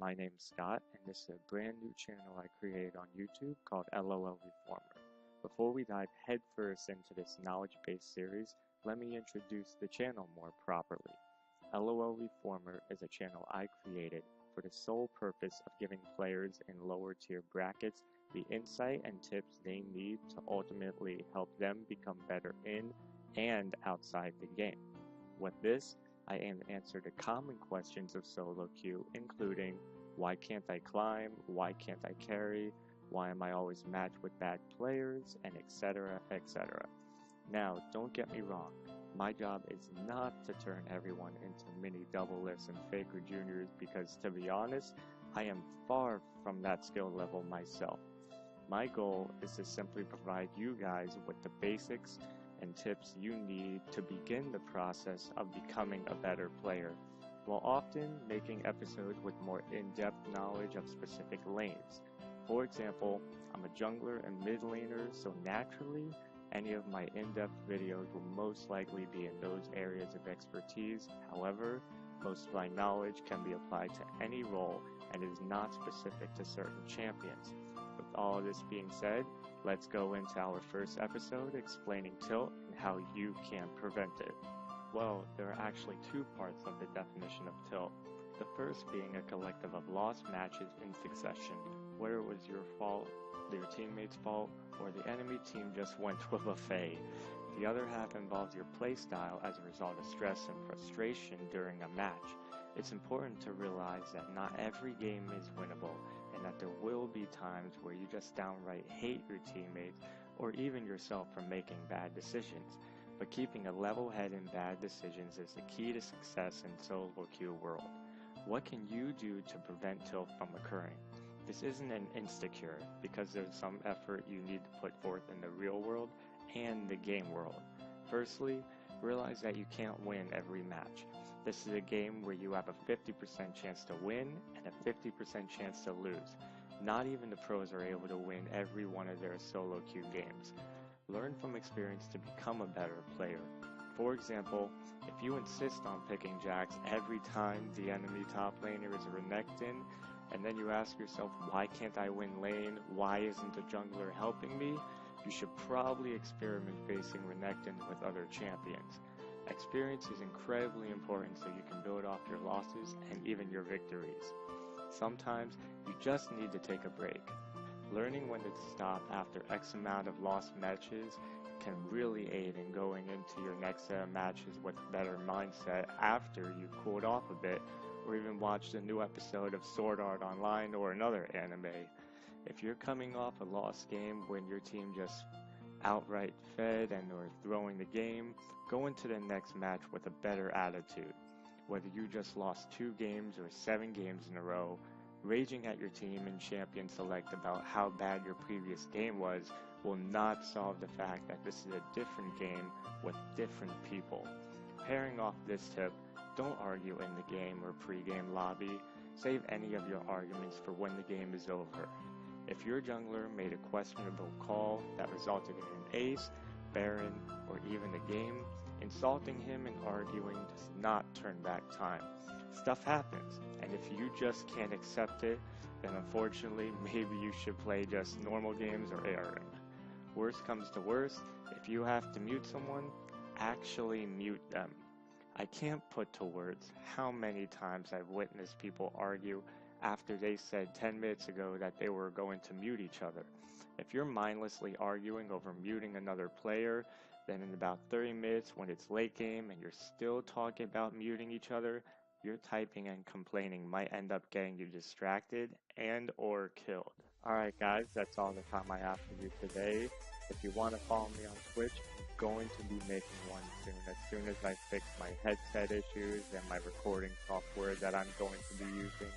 My name's Scott, and this is a brand new channel I created on YouTube called LoLReformer. Before we dive headfirst into this knowledge-based series, let me introduce the channel more properly. LoLReformer is a channel I created for the sole purpose of giving players in lower tier brackets the insight and tips they need to ultimately help them become better in and outside the game. With this, I aim to answer the common questions of solo queue, including why can't I climb, why can't I carry, why am I always matched with bad players, and etc, etc. Now, don't get me wrong, my job is not to turn everyone into mini double-lifts and faker juniors because, to be honest, I am far from that skill level myself. My goal is to simply provide you guys with the basics and tips you need to begin the process of becoming a better player, while often making episodes with more in-depth knowledge of specific lanes. For example, I'm a jungler and mid laner, so naturally, any of my in-depth videos will most likely be in those areas of expertise. However, most of my knowledge can be applied to any role and is not specific to certain champions. With all this being said, let's go into our first episode explaining tilt and how you can prevent it. Well, there are actually two parts of the definition of tilt. The first being a collective of lost matches in succession, whether it was your fault, your teammate's fault, or the enemy team just went to a buffet. The other half involves your playstyle as a result of stress and frustration during a match. It's important to realize that not every game is winnable, and that there will be times where you just downright hate your teammates or even yourself for making bad decisions. But keeping a level head in bad decisions is the key to success in solo queue world. What can you do to prevent tilt from occurring? This isn't an insta-cure, because there's some effort you need to put forth in the real world and the game world. Firstly, realize that you can't win every match. This is a game where you have a 50% chance to win and a 50% chance to lose. Not even the pros are able to win every one of their solo queue games. Learn from experience to become a better player. For example, if you insist on picking Jax every time the enemy top laner is Renekton, and then you ask yourself, why can't I win lane? Why isn't the jungler helping me? You should probably experiment facing Renekton with other champions. Experience is incredibly important so you can build off your losses and even your victories. Sometimes you just need to take a break. Learning when to stop after X amount of lost matches can really aid in going into your next set of matches with a better mindset after you've cooled off a bit, or even watched a new episode of Sword Art Online or another anime. If you're coming off a lost game when your team just outright fed and or throwing the game, go into the next match with a better attitude. Whether you just lost 2 games or 7 games in a row, raging at your team and champion select about how bad your previous game was will not solve the fact that this is a different game with different people. Pairing off this tip, don't argue in the game or pre-game lobby. Save any of your arguments for when the game is over. If your jungler made a questionable call that resulted in an ace, baron, or even a game, insulting him and arguing does not turn back time. Stuff happens, and if you just can't accept it, then unfortunately maybe you should play just normal games or airing. Worst comes to worst, if you have to mute someone, actually mute them. I can't put to words how many times I've witnessed people argue after they said 10 minutes ago that they were going to mute each other. If you're mindlessly arguing over muting another player, then in about 30 minutes when it's late game and you're still talking about muting each other, your typing and complaining might end up getting you distracted and or killed. Alright guys, that's all the time I have for you today. If you want to follow me on Twitch, I'm going to be making one soon. As soon as I fix my headset issues and my recording software that I'm going to be using.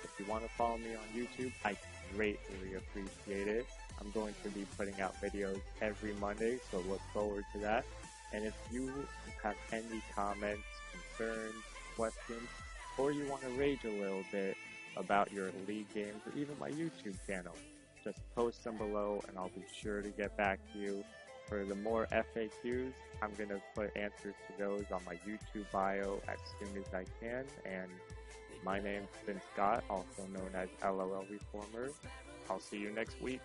If you want to follow me on YouTube, I greatly appreciate it. I'm going to be putting out videos every Monday, so look forward to that. And if you have any comments, concerns, questions, or you want to rage a little bit about your League games or even my YouTube channel, just post them below and I'll be sure to get back to you. For the more FAQs, I'm going to put answers to those on my YouTube bio as soon as I can. And My name's been Scott, also known as LoLReformer. I'll see you next week.